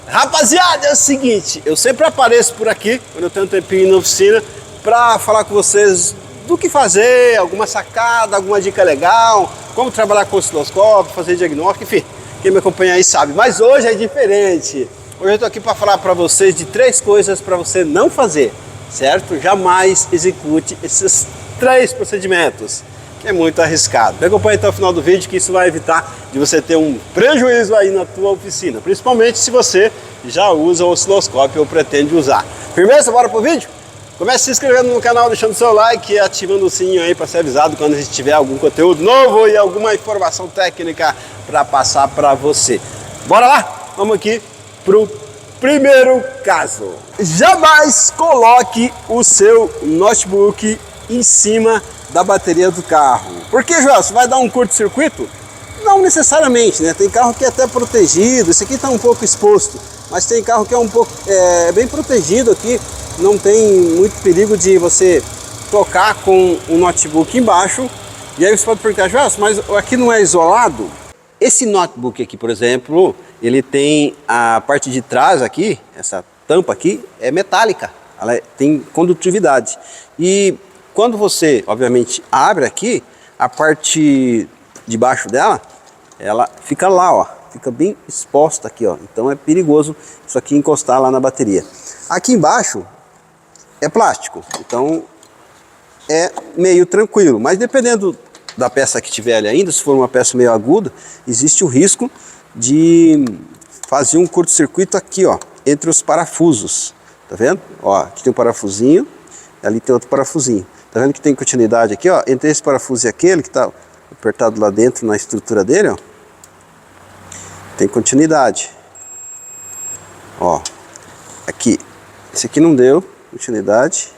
Rapaziada, é o seguinte, eu sempre apareço por aqui, quando eu tenho um tempinho na oficina, pra falar com vocês do que fazer, alguma sacada, alguma dica legal, como trabalhar com osciloscópio, fazer diagnóstico, enfim, quem me acompanha aí sabe. Mas hoje é diferente. Hoje eu tô aqui para falar para vocês de 3 coisas para você não fazer, certo? Jamais execute esses 3 procedimentos, que é muito arriscado. Me acompanha até o final do vídeo, que isso vai evitar de você ter um prejuízo aí na tua oficina, principalmente se você já usa o osciloscópio ou pretende usar. Firmeza? Bora pro vídeo? Comece se inscrevendo no canal, deixando seu like e ativando o sininho aí para ser avisado quando a gente tiver algum conteúdo novo e alguma informação técnica para passar para você. Bora lá? Vamos aqui pro primeiro caso. Jamais coloque o seu notebook em cima da bateria do carro. Por que, Joel? Você vai dar um curto-circuito? Não necessariamente, né? Tem carro que é até protegido, esse aqui está um pouco exposto, mas tem carro que é um pouco bem protegido aqui, não tem muito perigo de você tocar com o notebook embaixo. E aí você pode perguntar, Joel, mas aqui não é isolado? Esse notebook aqui, por exemplo, ele tem a parte de trás aqui, essa tampa aqui, é metálica, ela tem condutividade. E quando você, obviamente, abre aqui, a parte de baixo dela, ela fica lá, ó, fica bem exposta aqui, ó. Então é perigoso isso aqui encostar lá na bateria. Aqui embaixo é plástico, então é meio tranquilo, mas dependendo da peça que tiver ali ainda, se for uma peça meio aguda, existe o risco de fazer um curto-circuito aqui, ó, entre os parafusos, tá vendo? Ó, aqui tem um parafusinho, ali tem outro parafusinho. Tá vendo que tem continuidade aqui, ó, entre esse parafuso e aquele que tá apertado lá dentro na estrutura dele, ó. Tem continuidade. Ó, aqui, esse aqui não deu continuidade,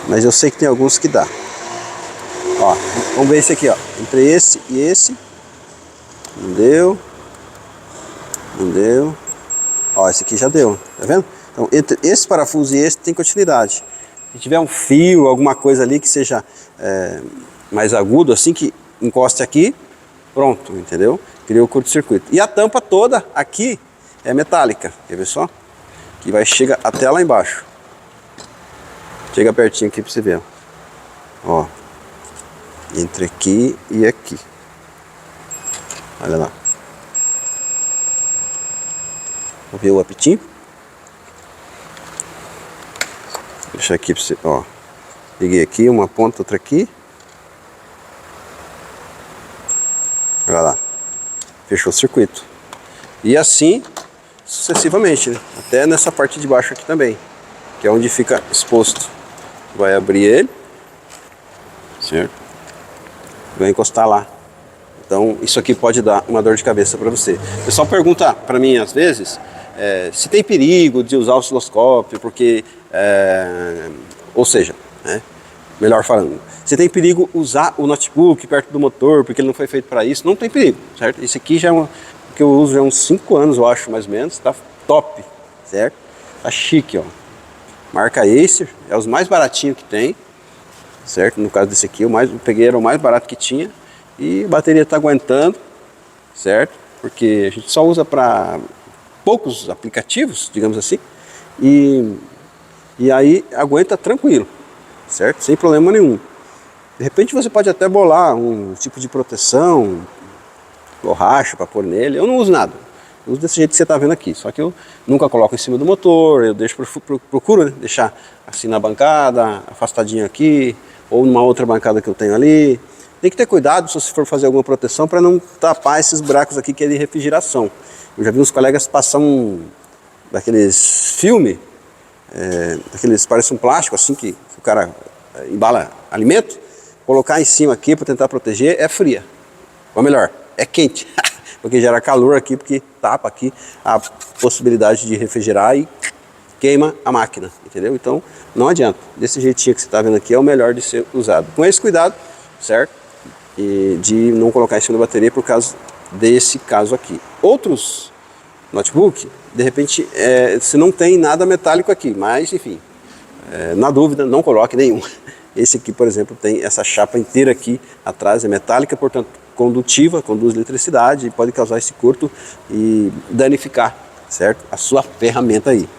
mas eu sei que tem alguns que dá. Ó, vamos ver esse aqui, ó, entre esse e esse, não deu, não deu, ó, esse aqui já deu, tá vendo? Então, entre esse parafuso e esse tem continuidade. Se tiver um fio, alguma coisa ali que seja mais agudo, assim, que encoste aqui, pronto, entendeu? Criou o curto-circuito. E a tampa toda aqui é metálica, quer ver só? Que vai chegar até lá embaixo. Chega pertinho aqui pra você ver, ó. Entre aqui e aqui. Olha lá. Vou ver o apitinho. Vou deixar aqui pra você, ó. Peguei aqui uma ponta, outra aqui. Olha lá. Fechou o circuito. E assim sucessivamente, né? Até nessa parte de baixo aqui também, que é onde fica exposto. Vai abrir ele, certo? Vai encostar lá. Então isso aqui pode dar uma dor de cabeça para você. O pessoal pergunta para mim às vezes se tem perigo de usar o osciloscópio, porque ou seja, né, melhor falando, se tem perigo usar o notebook perto do motor porque ele não foi feito para isso. Não tem perigo, certo? Esse aqui já é o que eu uso já há uns 5 anos, eu acho, mais ou menos. Tá top, certo? Tá chique, ó. Marca Acer, é os mais baratinhos que tem, certo? No caso desse aqui, eu peguei, era o mais barato que tinha. E a bateria está aguentando, certo? Porque a gente só usa para poucos aplicativos, digamos assim. E aí aguenta tranquilo, certo? Sem problema nenhum. De repente você pode até bolar um tipo de proteção, borracha para pôr nele. Eu não uso nada. Eu uso desse jeito que você está vendo aqui. Só que eu nunca coloco em cima do motor. Eu deixo, procuro, né, deixar assim na bancada, afastadinho aqui, ou numa outra bancada que eu tenho ali. Tem que ter cuidado se você for fazer alguma proteção para não tapar esses buracos aqui que é de refrigeração. Eu já vi uns colegas passar daqueles filmes, daqueles, parece um plástico assim que o cara embala alimento, colocar em cima aqui para tentar proteger, é fria. Ou melhor, é quente, porque gera calor aqui, porque tapa aqui a possibilidade de refrigerar e queima a máquina, entendeu? Então não adianta. Desse jeitinho que você está vendo aqui é o melhor de ser usado. Com esse cuidado, certo? E de não colocar em cima da bateria por causa desse caso aqui. Outros notebook, de repente, se não tem nada metálico aqui, mas enfim, na dúvida, não coloque nenhum. Esse aqui, por exemplo, tem essa chapa inteira aqui atrás, é metálica, portanto condutiva, conduz eletricidade e pode causar esse curto e danificar certo? A sua ferramenta aí,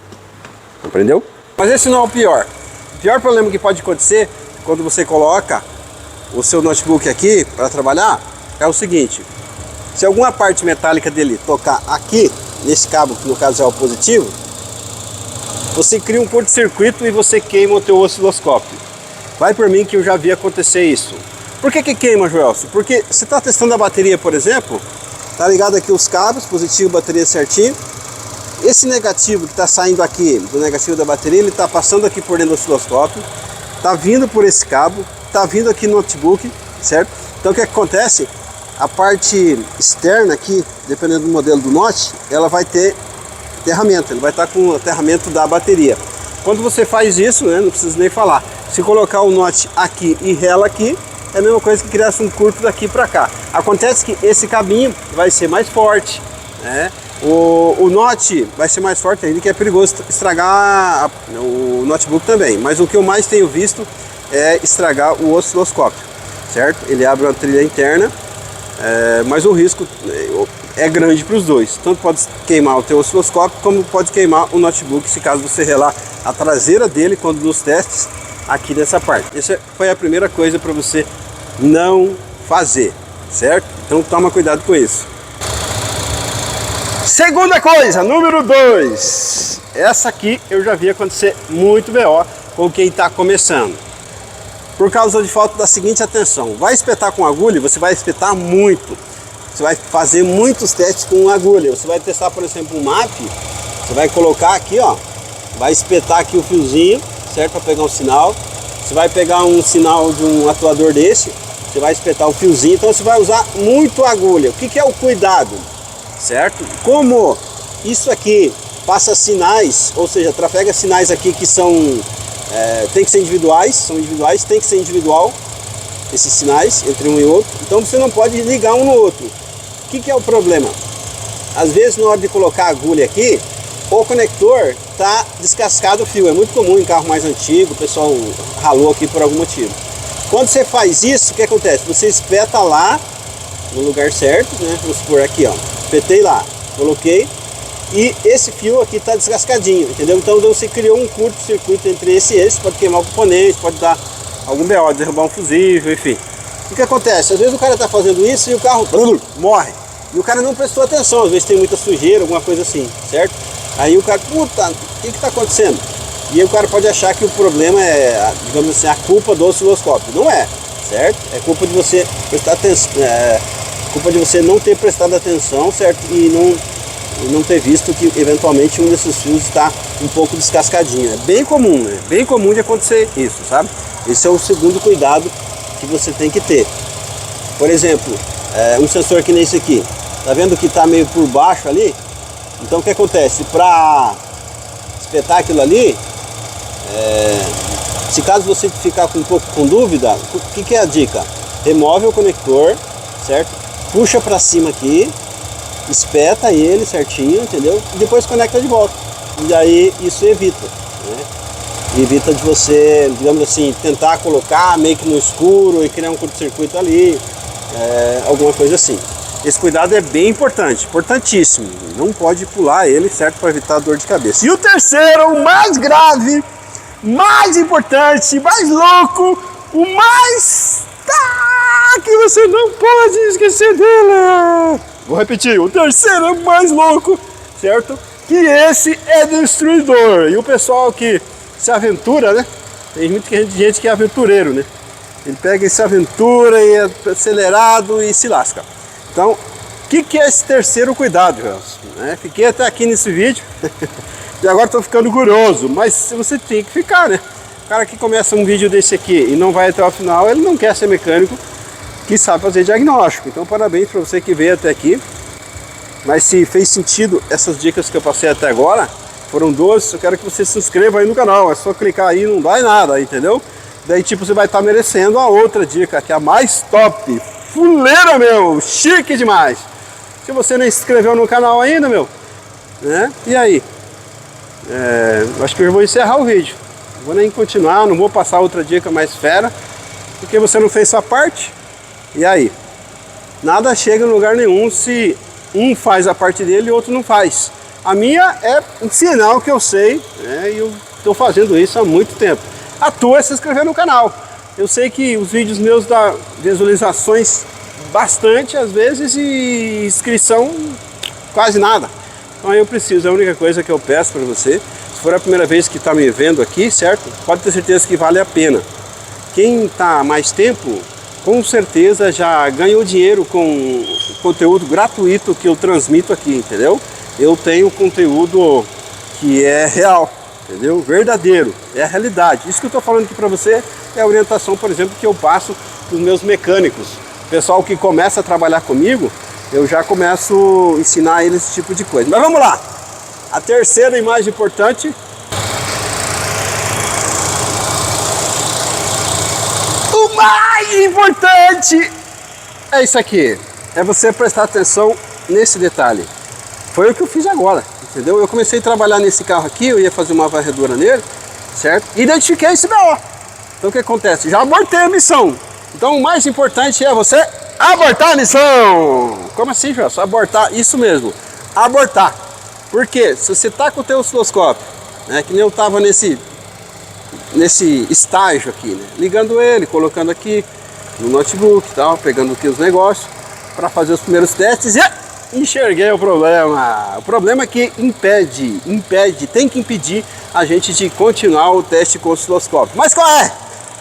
compreendeu? Mas esse não é o pior. O pior problema que pode acontecer quando você coloca o seu notebook aqui para trabalhar é o seguinte: se alguma parte metálica dele tocar aqui, nesse cabo, que no caso é o positivo, você cria um curto-circuito e você queima o teu osciloscópio. Vai por mim que eu já vi acontecer isso. Por que queima, Joelson? Porque você está testando a bateria, por exemplo, tá ligado aqui os cabos, positivo, bateria certinho. Esse negativo que está saindo aqui do negativo da bateria, ele está passando aqui por dentro do osciloscópio, está vindo por esse cabo, está vindo aqui no notebook, certo? Então o que acontece? A parte externa aqui, dependendo do modelo do Note, ela vai ter aterramento, ele vai estar com o aterramento da bateria. Quando você faz isso, né, não precisa nem falar. Se colocar o Note aqui e rela aqui, é a mesma coisa que criasse um curto daqui para cá. Acontece que esse cabinho vai ser mais forte, né? O Note vai ser mais forte ainda, que é perigoso estragar o notebook também. Mas o que eu mais tenho visto é estragar o osciloscópio, certo? Ele abre uma trilha interna, mas o risco é grande para os dois. Tanto pode queimar o teu osciloscópio, como pode queimar o notebook, se caso você relar a traseira dele, quando nos testes, aqui nessa parte. Essa foi a primeira coisa para você não fazer, certo? Então toma cuidado com isso. Segunda coisa, número 2. Essa aqui eu já vi acontecer muito BO com quem está começando. Por causa de falta da seguinte atenção: vai espetar com agulha, você vai espetar muito. Você vai fazer muitos testes com agulha. Você vai testar, por exemplo, um MAP. Você vai colocar aqui, ó, vai espetar aqui o fiozinho, certo? Para pegar um sinal. Você vai pegar um sinal de um atuador desse, você vai espetar o fiozinho. Então você vai usar muito agulha. O que é o cuidado, certo? Como isso aqui passa sinais, ou seja, trafega sinais aqui que são tem que ser individuais, são individuais, tem que ser individual esses sinais entre um e outro. Então você não pode ligar um no outro. O que é o problema? Às vezes na hora de colocar a agulha aqui, o conector tá descascado o fio. É muito comum em carro mais antigo, o pessoal ralou aqui por algum motivo. Quando você faz isso, o que acontece? Você espeta lá no lugar certo, né? Vamos supor aqui, ó, espetei lá, coloquei, e esse fio aqui tá descascadinho, entendeu? Então você criou um curto-circuito entre esse e esse, pode queimar o componente, pode dar algum BO, derrubar um fusível, enfim. O que acontece? Às vezes o cara tá fazendo isso e o carro morre. E o cara não prestou atenção, às vezes tem muita sujeira, alguma coisa assim, certo? Aí o cara, puta, o que tá acontecendo? E aí o cara pode achar que o problema é, digamos assim, a culpa do osciloscópio. Não é, certo? É culpa de você prestar atenção, culpa de você não ter prestado atenção, certo? E não ter visto que eventualmente um desses fios está um pouco descascadinho. É bem comum, né? Bem comum de acontecer isso, sabe? Esse é o segundo cuidado que você tem que ter. Por exemplo, um sensor que nem esse aqui, tá vendo que tá meio por baixo ali? Então o que acontece? Para espetar aquilo ali, se caso você ficar um pouco com dúvida, o que é a dica? Remove o conector, certo? Puxa para cima aqui, espeta ele certinho, entendeu? E depois conecta de volta. E aí isso evita, né? Evita de você, digamos assim, tentar colocar meio que no escuro e criar um curto-circuito ali, alguma coisa assim. Esse cuidado é bem importante, importantíssimo. Não pode pular ele, certo? Para evitar dor de cabeça. E o terceiro, o mais grave, mais importante, mais louco, o mais... que você não pode esquecer dele. Vou repetir, o terceiro é o mais louco, certo? Que esse é destruidor. E o pessoal que se aventura, né? Tem muita gente que é aventureiro, né? Ele pega e se aventura e é acelerado e se lasca. Então, o que é esse terceiro cuidado, Gelson? Fiquei até aqui nesse vídeo e agora estou ficando curioso, mas você tem que ficar, né? O cara que começa um vídeo desse aqui e não vai até o final, ele não quer ser mecânico que sabe fazer diagnóstico. Então, parabéns para você que veio até aqui. Mas se fez sentido essas dicas que eu passei até agora, foram 12, eu quero que você se inscreva aí no canal. É só clicar aí, não dá em nada, entendeu? Daí tipo, você vai estar merecendo a outra dica, que é a mais top. Fuleira, meu! Chique demais! Se você não se inscreveu no canal ainda, meu, né? E aí? Acho que eu vou encerrar o vídeo. Não vou nem continuar, não vou passar outra dica mais fera, porque você não fez sua parte. E aí? Nada chega em lugar nenhum se um faz a parte dele e o outro não faz. A minha é ensinar o que eu sei, né? E eu estou fazendo isso há muito tempo. A tua é se inscrever no canal. Eu sei que os vídeos meus dão visualizações bastante às vezes e inscrição quase nada. Então eu preciso, a única coisa que eu peço para você, se for a primeira vez que está me vendo aqui, certo? Pode ter certeza que vale a pena. Quem está há mais tempo, com certeza já ganhou dinheiro com conteúdo gratuito que eu transmito aqui, entendeu? Eu tenho conteúdo que é real, entendeu? Verdadeiro, é a realidade. Isso que eu estou falando aqui para você é a orientação, por exemplo, que eu passo para os meus mecânicos. Pessoal que começa a trabalhar comigo, eu já começo a ensinar eles esse tipo de coisa. Mas vamos lá! A terceira imagem importante. O mais importante é isso aqui. É você prestar atenção nesse detalhe. Foi o que eu fiz agora, entendeu? Eu comecei a trabalhar nesse carro aqui, eu ia fazer uma varredura nele, certo? E identifiquei esse BO. Então o que acontece? Já abortei a missão. Então o mais importante é você abortar a missão. Como assim, João? Abortar, isso mesmo, abortar. Porque se você tá com o teu osciloscópio, né, que nem eu estava nesse estágio aqui, né, ligando ele, colocando aqui no notebook e tal, pegando aqui os negócios para fazer os primeiros testes e enxerguei o problema. O problema é que impede, tem que impedir a gente de continuar o teste com o osciloscópio. Mas qual é?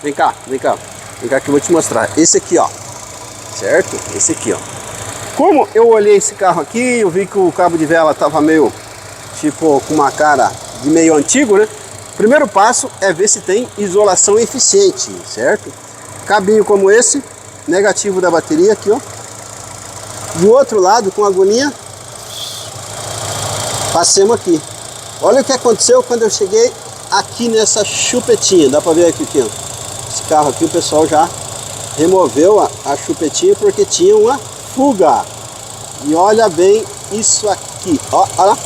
Vem cá que eu vou te mostrar. Esse aqui, ó, certo? Esse aqui, ó. Como eu olhei esse carro aqui, eu vi que o cabo de vela tava meio, tipo, com uma cara de meio antigo, né? Primeiro passo é ver se tem isolação eficiente, certo? Cabinho como esse, negativo da bateria aqui, ó. Do outro lado, com a agulhinha, passemos aqui. Olha o que aconteceu quando eu cheguei aqui nessa chupetinha. Dá pra ver aqui, ó. Esse carro aqui, o pessoal já removeu a chupetinha porque tinha uma fuga. E olha bem isso aqui, ó, olha lá.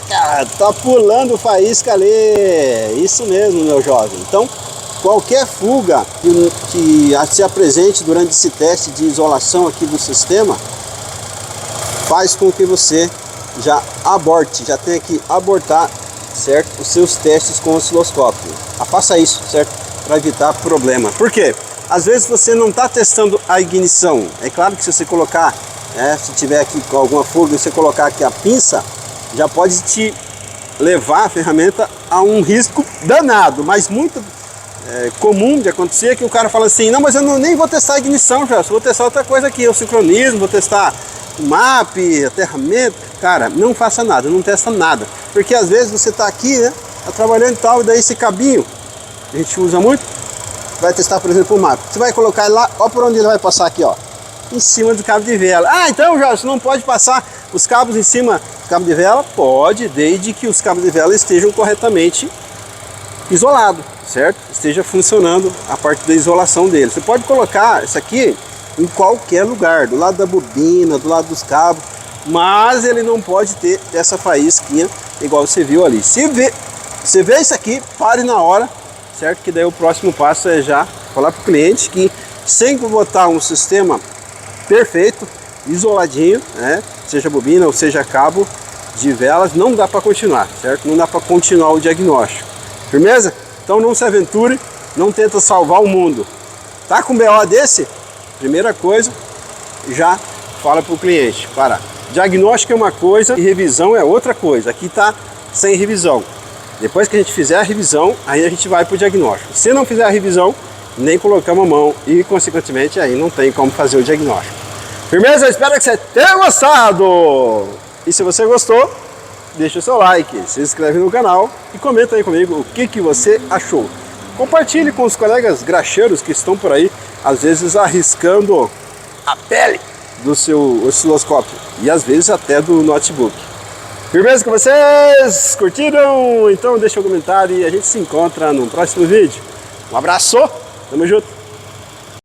Caraca, tá pulando faísca ali. Isso mesmo, meu jovem. Então, qualquer fuga que se apresente durante esse teste de isolação aqui do sistema, faz com que você já aborte, já tenha que abortar, certo, os seus testes com o osciloscópio. Faça isso, certo, para evitar problema. Por quê? Às vezes você não está testando a ignição. É claro que se você colocar, se tiver aqui com alguma fuga, você colocar aqui a pinça, já pode te levar a ferramenta a um risco danado, mas muito comum de acontecer que o cara fala assim, não, mas eu nem vou testar a ignição, já vou testar outra coisa aqui, o sincronismo, vou testar o MAP, aterramento. Cara, não faça nada, não testa nada, porque às vezes você está aqui, né, tá trabalhando e tal, e daí esse cabinho, a gente usa muito, vai testar, por exemplo, o MAP, você vai colocar ele lá, ó por onde ele vai passar aqui, ó, em cima do cabo de vela. Ah, então, Jorge, você não pode passar os cabos em cima do cabo de vela? Pode, desde que os cabos de vela estejam corretamente isolados, certo? Esteja funcionando a parte da isolação dele. Você pode colocar isso aqui em qualquer lugar, do lado da bobina, do lado dos cabos, mas ele não pode ter essa faísquinha igual você viu ali. Se vê isso aqui, pare na hora, certo? Que daí o próximo passo é já falar para o cliente que sem botar um sistema perfeito, isoladinho, né? Seja bobina ou seja cabo de velas, não dá para continuar, certo? Não dá para continuar o diagnóstico. Firmeza? Então não se aventure, não tenta salvar o mundo. Tá com um BO desse? Primeira coisa, já fala para o cliente, para. Diagnóstico é uma coisa e revisão é outra coisa. Aqui tá sem revisão. Depois que a gente fizer a revisão, aí a gente vai para o diagnóstico. Se não fizer a revisão, nem colocamos a mão e, consequentemente, aí não tem como fazer o diagnóstico. Firmeza? Eu espero que você tenha gostado! E se você gostou, deixa o seu like, se inscreve no canal e comenta aí comigo o que você achou. Compartilhe com os colegas graxeiros que estão por aí, às vezes arriscando a pele do seu osciloscópio e às vezes até do notebook. Firmeza com vocês? Curtiram? Então deixa um comentário e a gente se encontra no próximo vídeo. Um abraço, tamo junto!